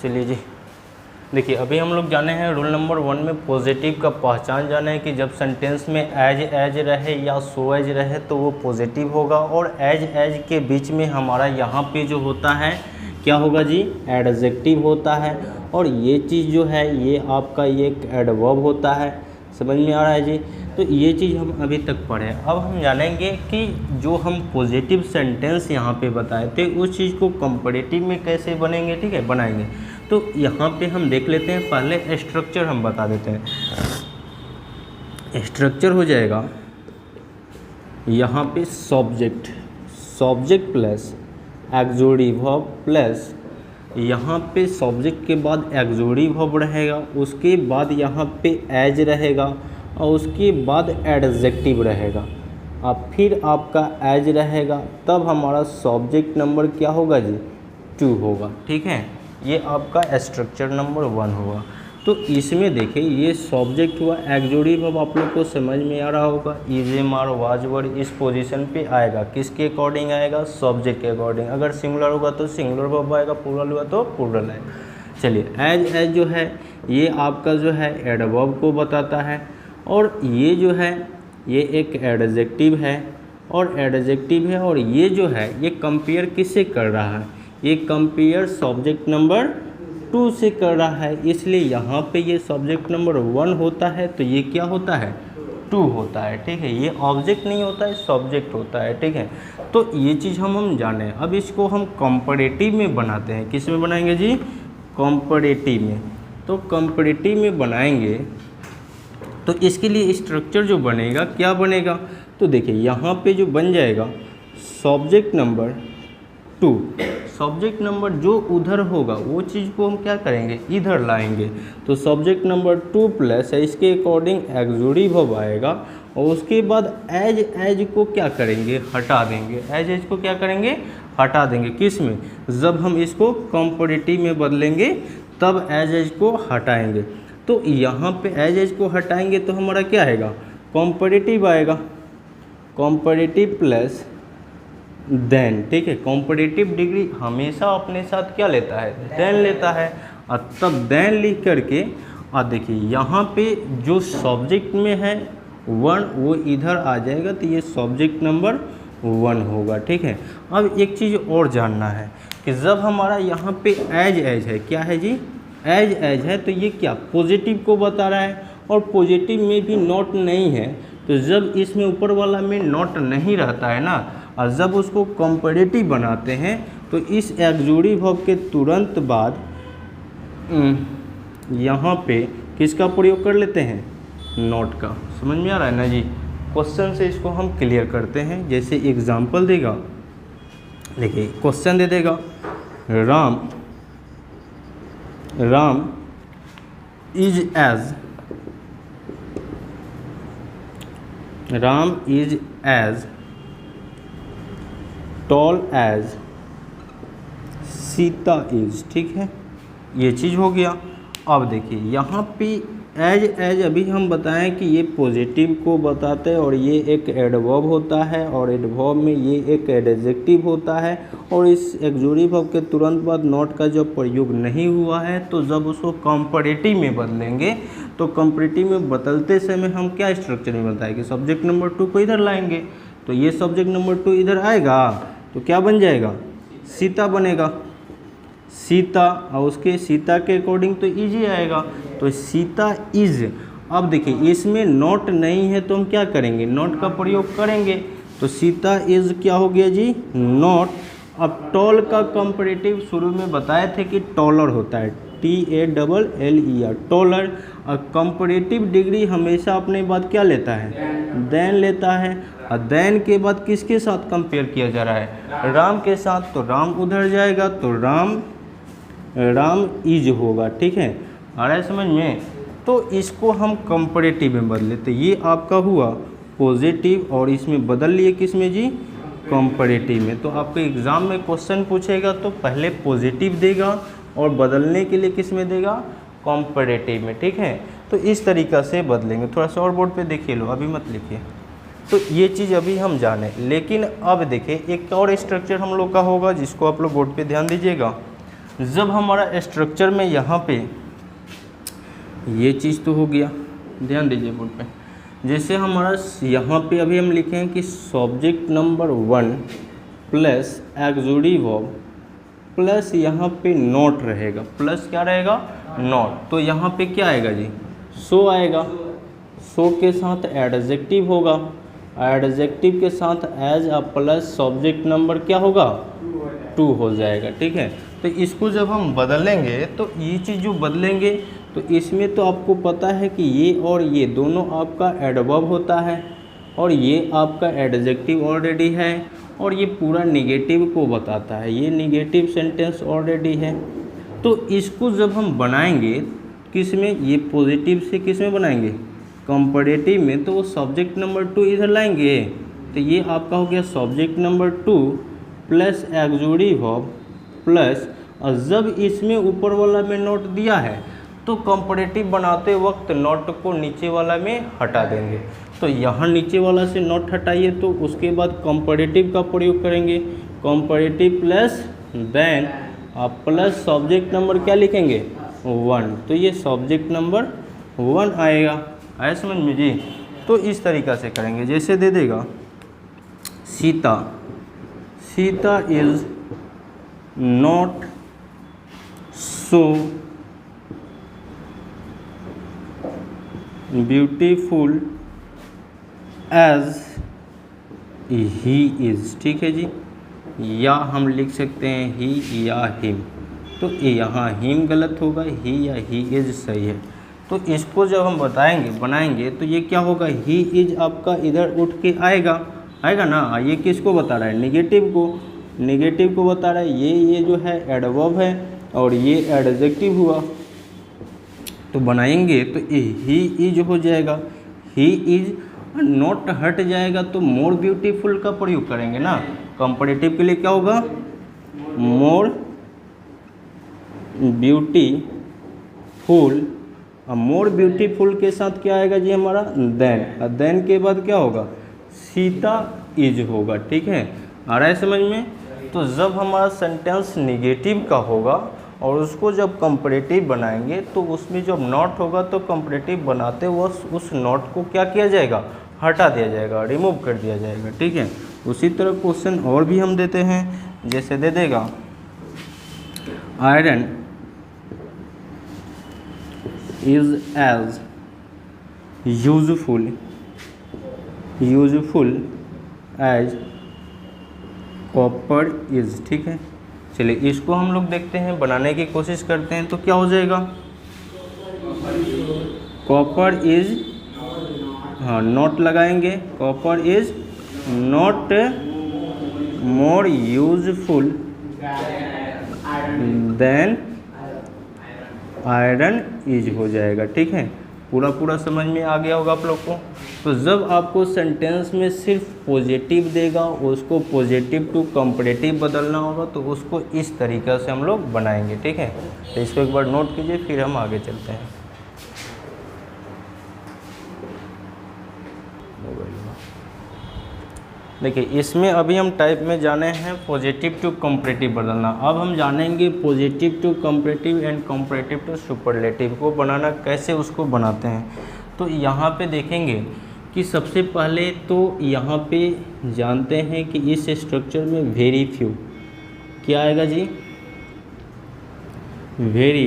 चलिए जी, देखिए अभी हम लोग जाने हैं रूल नंबर 1 में पॉजिटिव का पहचान जाने हैं कि जब सेंटेंस में एज रहे या सो एज रहे तो वो पॉजिटिव होगा, और एज के बीच में हमारा यहाँ पे जो होता है क्या होगा जी, एडजेक्टिव होता है। और ये चीज़ जो है ये आपका ये एक एडवर्ब होता है। समझ में आ रहा है जी। तो ये चीज़ हम अभी तक पढ़े। अब हम जानेंगे कि जो हम पॉजिटिव सेंटेंस यहाँ पे बताए थे उस चीज़ को कंपैरेटिव में कैसे बनेंगे, ठीक है, बनाएंगे। तो यहाँ पे हम देख लेते हैं, पहले स्ट्रक्चर हम बता देते हैं। स्ट्रक्चर हो जाएगा यहाँ पे subject plus auxiliary verb plus यहाँ पे सब्जेक्ट के बाद ऑक्सिलरी वर्ब रहेगा, उसके बाद यहाँ पे एज रहेगा और उसके बाद एडजेक्टिव रहेगा। अब फिर आपका एज रहेगा, तब हमारा सब्जेक्ट नंबर क्या होगा जी, 2 होगा। ठीक है, ये आपका स्ट्रक्चर नंबर 1 होगा। तो इसमें देखिए ये सब्जेक्ट हुआ, ऑक्सिलरी वर्ब आप लोग को समझ में आ रहा होगा, is M R was were इस पोजीशन पे आएगा, किसके अकॉर्डिंग आएगा, सब्जेक्ट के अकॉर्डिंग। अगर सिंगुलर होगा तो सिंगुलर वर्ब आएगा, प्लूरल हुआ तो प्लूरल आएगा। चलिए एज जो है ये आपका जो है एडवर्ब को बताता है, और ये जो है ये एक एडजेक्टिव है, और एडजेक्टिव है, और ये जो है ये कंपेयर किससे कर रहा है, ये कंपेयर सब्जेक्ट नंबर 2 से कर रहा है, इसलिए यहाँ पे ये सब्जेक्ट नंबर 1 होता है, तो ये क्या होता है, 2 होता है। ठीक है, ये ऑब्जेक्ट नहीं होता है, सब्जेक्ट होता है। ठीक है, तो ये चीज़ हम जाने। अब इसको हम कंपैरेटिव में बनाते हैं। किस में बनाएंगे जी, कंपैरेटिव में। तो कंपैरेटिव में बनाएंगे तो इसके लिए स्ट्रक्चर जो बनेगा क्या बनेगा, तो देखिए यहाँ पे जो बन जाएगा सब्जेक्ट नंबर 2, सब्जेक्ट नंबर जो उधर होगा वो चीज़ को हम क्या करेंगे, इधर लाएंगे। तो सब्जेक्ट नंबर 2 प्लस है, इसके अकॉर्डिंग ऑक्सिलरी वर्ब आएगा, और उसके बाद एज को क्या करेंगे, हटा देंगे। एज को क्या करेंगे, हटा देंगे। किस में, जब हम इसको कंपैरेटिव में बदलेंगे तब एज को हटाएंगे। तो यहाँ पे एज को हटाएंगे तो हमारा क्या आएगा, कंपैरेटिव आएगा, कंपैरेटिव प्लस देन। ठीक है, कंपैरेटिव डिग्री हमेशा अपने साथ क्या लेता है, देन लेता है। और तब देन लिख करके और देखिए यहाँ पे जो सब्जेक्ट में है 1 वो इधर आ जाएगा, तो ये सब्जेक्ट नंबर 1 होगा। ठीक है, अब एक चीज़ और जानना है कि जब हमारा यहाँ पे एज है, क्या है जी, एज है, तो ये क्या पॉजिटिव को बता रहा है, और पॉजिटिव में भी नॉट नहीं है। तो जब इसमें ऊपर वाला में नॉट नहीं रहता है ना, और जब उसको कंपैरेटिव बनाते हैं तो इस ऑक्सिलरी वर्ब के तुरंत बाद यहाँ पे किसका प्रयोग कर लेते हैं, नॉट का। समझ में आ रहा है ना जी। क्वेश्चन से इसको हम क्लियर करते हैं। जैसे एग्जांपल देगा, देखिए क्वेश्चन दे देगा, Ram is as tall as Sita is. ठीक है, ये चीज़ हो गया। अब देखिए यहाँ पे एज अभी हम बताएं कि ये पॉजिटिव को बताते हैं, और ये एक एडवर्ब होता है, और एडवर्ब में ये एक एडजेक्टिव होता है, और इस ऑक्सिलरी वर्ब के तुरंत बाद नॉट का जब प्रयोग नहीं हुआ है, तो जब उसको कंपैरेटिव में बदलेंगे तो कंपैरेटिव में बदलते समय हम क्या स्ट्रक्चर में बताएंगे, सब्जेक्ट नंबर 2 को इधर लाएंगे। तो ये सब्जेक्ट नंबर 2 इधर आएगा तो क्या बन जाएगा, सीता बनेगा, सीता, और उसके सीता के अकॉर्डिंग तो इज ही आएगा, तो सीता इज। अब देखिए इसमें नॉट नहीं है तो हम क्या करेंगे, नॉट का प्रयोग करेंगे। तो सीता इज क्या हो गया जी, नॉट। अब टॉल का कंपैरेटिव शुरू में बताए थे कि टॉलर होता है, TALLER, टॉलर। और कंपैरेटिव डिग्री हमेशा अपने बाद क्या लेता है, देन लेता है। और देन के बाद किसके साथ कंपेयर किया जा रहा है, राम के साथ। तो राम उधर जाएगा तो राम इज होगा। ठीक है, आ रहा है समझ में। तो इसको हम कंपैरेटिव में बदले, तो ये आपका हुआ पॉजिटिव, और इसमें बदल लिए किस में जी, कंपैरेटिव में। तो आपको एग्ज़ाम में क्वेश्चन पूछेगा तो पहले पॉजिटिव देगा, और बदलने के लिए किस में देगा, कंपैरेटिव में। ठीक है, तो इस तरीक़ा से बदलेंगे। थोड़ा सा और बोर्ड पे देखिए लो, अभी मत लिखिए। तो ये चीज़ अभी हम जाने, लेकिन अब देखिए एक और स्ट्रक्चर हम लोग का होगा जिसको आप लोग बोर्ड पे ध्यान दीजिएगा। जब हमारा स्ट्रक्चर में यहाँ पे ये चीज़ तो हो गया, ध्यान दीजिए बोर्ड पे, जैसे हमारा यहाँ पे अभी हम लिखे हैं कि सब्जेक्ट नंबर 1 प्लस एक्सोडी वर्ब प्लस यहाँ पे नॉट रहेगा, प्लस क्या रहेगा, नॉट। तो यहाँ पे क्या आएगा जी, सो आएगा, सो के साथ एडजेक्टिव होगा, एडजेक्टिव के साथ as a plus subject number क्या होगा, 2 हो जाएगा, ठीक है। तो इसको जब हम बदलेंगे तो ये चीज़ जो बदलेंगे तो इसमें तो आपको पता है कि ये और ये दोनों आपका एडवर्ब होता है और ये आपका एडजेक्टिव ऑलरेडी है और ये पूरा निगेटिव को बताता है, ये निगेटिव सेंटेंस ऑलरेडी है। तो इसको जब हम बनाएंगे किस में, ये पॉजिटिव से किस में बनाएंगे, कंपैरेटिव में, तो वो सब्जेक्ट नंबर 2 इधर लाएंगे। तो ये आपका हो गया सब्जेक्ट नंबर 2 प्लस एक्सोडी वर्ब प्लस, और जब इसमें ऊपर वाला में नोट दिया है तो कंपैरेटिव बनाते वक्त नोट को नीचे वाला में हटा देंगे। तो यहाँ नीचे वाला से नोट हटाइए तो उसके बाद कंपैरेटिव का प्रयोग करेंगे, कंपैरेटिव प्लस देन आप प्लस सब्जेक्ट नंबर क्या लिखेंगे, 1। तो ये सब्जेक्ट नंबर 1 आएगा, आया समझ में जी। तो इस तरीक़ा से करेंगे, जैसे दे देगा Sita, Sita is not so beautiful as he is, ठीक है जी। या हम लिख सकते हैं ही या हिम, तो यहाँ हिम गलत होगा, ही या ही इज़ सही है। तो इसको जब हम बनाएंगे तो ये क्या होगा, ही इज़ आपका इधर उठ के आएगा ना। ये किसको बता रहा है, निगेटिव को बता रहा है। ये जो है एडवर्ब है और ये एडजेक्टिव हुआ। तो बनाएंगे तो ही इज हो जाएगा, ही इज, नॉट हट जाएगा तो मोर ब्यूटीफुल का प्रयोग करेंगे ना। कंपैरेटिव के लिए क्या होगा, मोर ब्यूटीफुल, मोर ब्यूटीफुल के साथ क्या आएगा जी हमारा, देन के बाद क्या होगा, सीता इज होगा, ठीक है। आ रहा है समझ में। तो जब हमारा सेंटेंस निगेटिव का होगा और उसको जब कंपैरेटिव बनाएंगे तो उसमें जब नॉट होगा तो कंपैरेटिव बनाते वक्त उस नॉट को क्या किया जाएगा, हटा दिया जाएगा, रिमूव कर दिया जाएगा, ठीक है। उसी तरह क्वेश्चन और भी हम देते हैं, जैसे दे देगा iron is as useful as copper is, ठीक है। चलिए इसको हम लोग देखते हैं, बनाने की कोशिश करते हैं। तो क्या हो जाएगा, कॉपर इज, हाँ नॉट लगाएंगे, copper is not more useful than iron is हो जाएगा, ठीक है। पूरा समझ में आ गया होगा आप लोग को। तो जब आपको सेंटेंस में सिर्फ पॉजिटिव देगा, उसको पॉजिटिव टू कंपैरेटिव बदलना होगा, तो उसको इस तरीक़ा से हम लोग बनाएंगे, ठीक है। तो इसको एक बार नोट कीजिए, फिर हम आगे चलते हैं। देखिए इसमें अभी हम टाइप में जाने हैं पॉजिटिव टू कंपैरेटिव बदलना। अब हम जानेंगे positive to comparative and comparative to superlative को बनाना कैसे, उसको बनाते हैं। तो यहाँ पे देखेंगे कि सबसे पहले तो यहाँ पे जानते हैं कि इस स्ट्रक्चर में वेरी फ्यू क्या आएगा जी, वेरी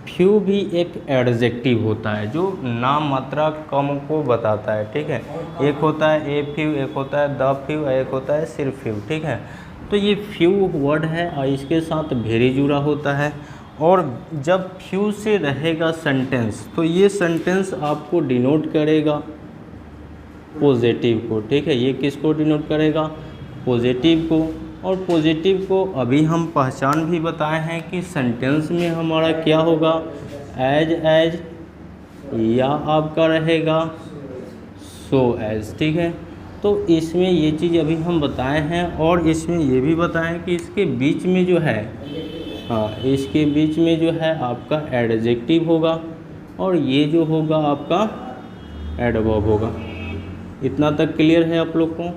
फ्यू भी एक एडजेक्टिव होता है जो नाम मात्रा कम को बताता है, ठीक है। एक होता है ए फ्यू, एक होता है द फ्यू, एक होता है सिर्फ फ्यू, ठीक है। तो ये फ्यू वर्ड है और इसके साथ वेरी जुड़ा होता है। और जब फ्यू से रहेगा सेंटेंस तो ये सेंटेंस आपको डिनोट करेगा पॉजिटिव को, ठीक है। ये किसको डिनोट करेगा, पॉजिटिव को। और पॉजिटिव को अभी हम पहचान भी बताए हैं कि सेंटेंस में हमारा क्या होगा, एज या आपका रहेगा सो एज, ठीक है। तो इसमें ये चीज़ अभी हम बताए हैं और इसमें ये भी बताएं कि इसके बीच में जो है, हाँ इसके बीच में जो है आपका एडजेक्टिव होगा और ये जो होगा आपका एडवर्ब होगा। इतना तक क्लियर है आप लोग को।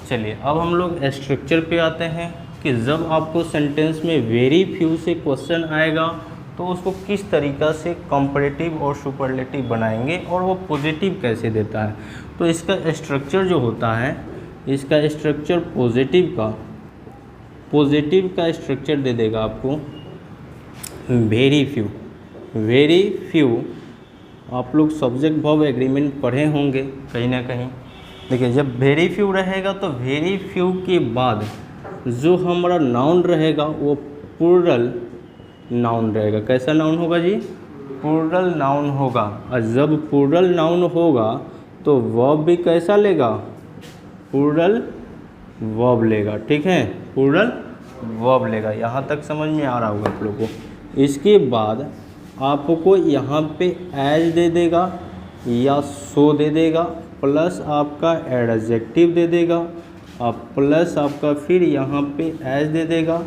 चलिए अब हम लोग स्ट्रक्चर पे आते हैं। कि जब आपको सेंटेंस में वेरी फ्यू से क्वेश्चन आएगा तो उसको किस तरीक़ा से कंपैरेटिव और सुपरलेटिव बनाएंगे और वो पॉजिटिव कैसे देता है। तो इसका स्ट्रक्चर जो होता है, इसका स्ट्रक्चर पॉजिटिव का स्ट्रक्चर दे देगा आपको वेरी फ्यू। आप लोग सब्जेक्ट वर्ब एग्रीमेंट पढ़े होंगे कहीं ना कहीं। देखिए जब वेरी फ्यू रहेगा तो वेरी फ्यू के बाद जो हमारा नाउन रहेगा वो प्लूरल नाउन रहेगा। कैसा नाउन होगा जी? प्लूरल नाउन होगा। और जब प्लूरल नाउन होगा तो वर्ब भी कैसा लेगा? प्लूरल वर्ब लेगा। ठीक है, प्लूरल वर्ब लेगा। यहाँ तक समझ में आ रहा होगा आप लोगों को। इसके बाद आपको यहाँ पे एज दे देगा या सो दे देगा, प्लस आपका एडजेक्टिव दे देगा और प्लस आपका फिर यहाँ पे एज दे देगा,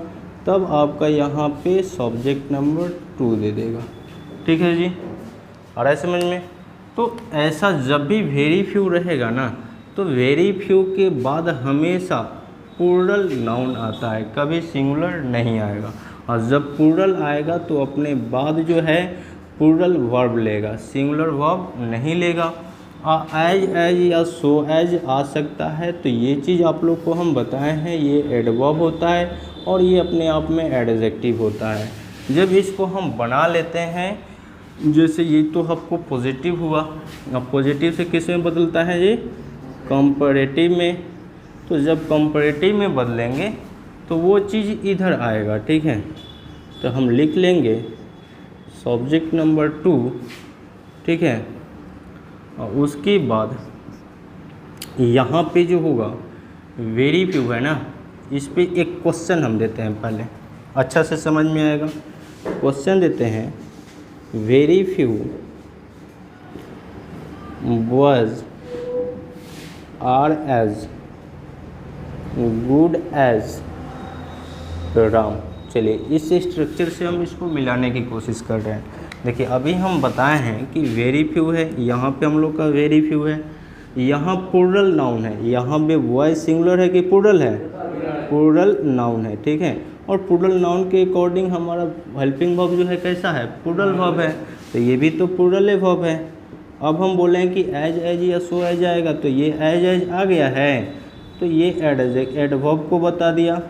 तब आपका यहाँ पे सब्जेक्ट नंबर 2 दे देगा। ठीक है जी, आ रहा है समझ में? तो ऐसा जब भी वेरी फ्यू रहेगा ना, तो वेरी फ्यू के बाद हमेशा प्लूरल नाउन आता है, कभी सिंगुलर नहीं आएगा। और जब प्लूरल आएगा तो अपने बाद जो है प्लूरल वर्ब लेगा, सिंगुलर वर्ब नहीं लेगा। एज या सो एज आ सकता है, तो ये चीज़ आप लोग को हम बताए हैं, ये एडवर्ब होता है और ये अपने आप में एडजेक्टिव होता है। जब इसको हम बना लेते हैं, जैसे ये तो आपको पॉजिटिव हुआ, अब पॉजिटिव से किस में बदलता है ये? कंपैरेटिव में। तो जब कंपैरेटिव में बदलेंगे तो वो चीज़ इधर आएगा। ठीक है, तो हम लिख लेंगे सब्जेक्ट नंबर 2। ठीक है, और उसके बाद यहाँ पे जो होगा वेरी फ्यू है ना, इस पे एक क्वेश्चन हम देते हैं, पहले अच्छा से समझ में आएगा। क्वेश्चन देते हैं very few was are as good as Ram. चलिए इस स्ट्रक्चर से हम इसको मिलाने की कोशिश कर रहे हैं। देखिए अभी हम बताए हैं कि वेरी फ्यू है, यहाँ पे हम लोग का वेरी फ्यू है, यहाँ प्लूरल नाउन है, यहाँ पे वॉइस सिंगुलर है कि प्लूरल है? प्लूरल नाउन है। ठीक है, और प्लूरल नाउन के अकॉर्डिंग हमारा हेल्पिंग वर्ब जो है कैसा है? प्लूरल वर्ब है, तो ये भी तो प्लूरल वर्ब है। अब हम बोले हैं कि एज या सो एज आएगा, तो ये एज आ गया है, तो ये एडवर्ब को बता दिया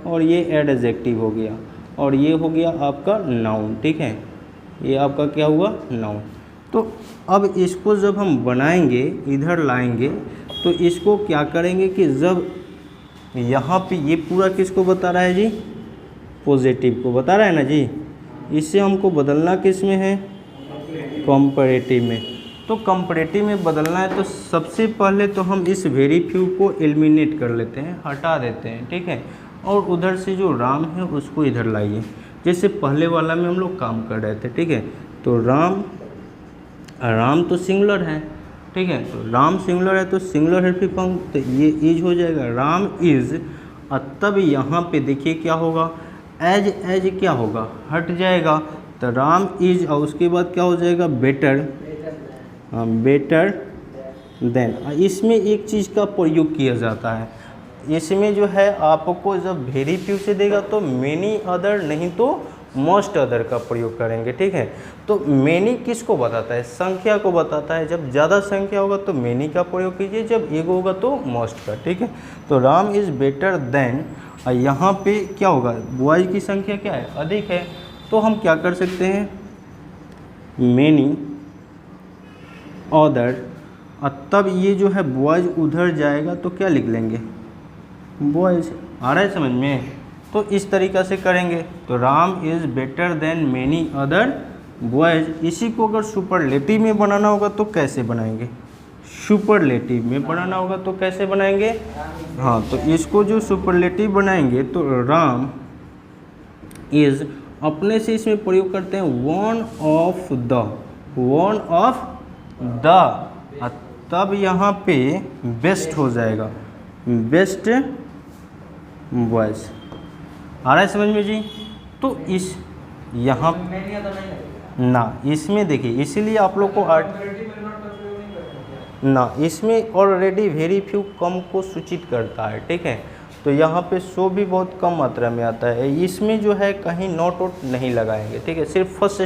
और ये एडजेक्टिव हो गया और ये हो गया आपका नाउन। ठीक है, ये आपका क्या हुआ? नाउन। तो अब इसको जब हम बनाएंगे, इधर लाएंगे, तो इसको क्या करेंगे कि जब यहाँ पे ये पूरा किसको बता रहा है जी? पॉजिटिव को बता रहा है ना जी। इससे हमको बदलना किस में है? कंपैरेटिव में। तो कंपैरेटिव में बदलना है तो सबसे पहले तो हम इस वेरी फ्यू को एलिमिनेट कर लेते हैं, हटा देते हैं। ठीक है, और उधर से जो राम है उसको इधर लाइए, जैसे पहले वाला में हम लोग काम कर रहे थे। ठीक है, तो राम तो सिंगुलर है। ठीक है, तो राम सिंगुलर है तो सिंगुलर हेल्पिंग फॉर्म, तो ये इज हो जाएगा, राम इज। और तब यहाँ पे देखिए क्या होगा? एज क्या होगा? हट जाएगा, तो राम इज और उसके बाद क्या हो जाएगा? Better than. इसमें एक चीज़ का प्रयोग किया जाता है, इसमें जो है आपको जब वेरी फ्यू से देगा तो मेनी अदर नहीं तो मोस्ट अदर का प्रयोग करेंगे। ठीक है, तो मेनी किसको बताता है? संख्या को बताता है। जब ज़्यादा संख्या होगा तो मेनी का प्रयोग कीजिए, जब एक होगा तो मोस्ट का। ठीक है, तो राम इज़ बेटर देन, और यहाँ पे क्या होगा? बॉयज़ की संख्या क्या है? अधिक है, तो हम क्या कर सकते हैं? मेनी अदर, और तब ये जो है बॉयज़ उधर जाएगा तो क्या लिख लेंगे? बॉयज़। आ रहा है समझ में? तो इस तरीक़ा से करेंगे, तो Ram is better than many other boys. इसी को अगर सुपरलेटिव में बनाना होगा तो कैसे बनाएंगे? सुपरलेटिव में बनाना होगा तो कैसे बनाएंगे? हाँ, तो इसको जो सुपरलेटिव बनाएंगे तो राम इज़ अपने से इसमें प्रयोग करते हैं वन ऑफ द, तब यहाँ पे बेस्ट हो जाएगा, बेस्ट बॉयज़। आ रहा है समझ में जी? तो इस यहाँ ना इसमें देखिए, इसीलिए आप लोग को ना इसमें ऑलरेडी वेरी फ्यू कम को सूचित करता है। ठीक है, तो यहाँ पे सो भी बहुत कम मात्रा में आता है। इसमें जो है कहीं नॉट वोट नहीं लगाएंगे, ठीक है, सिर्फ फर्स्ट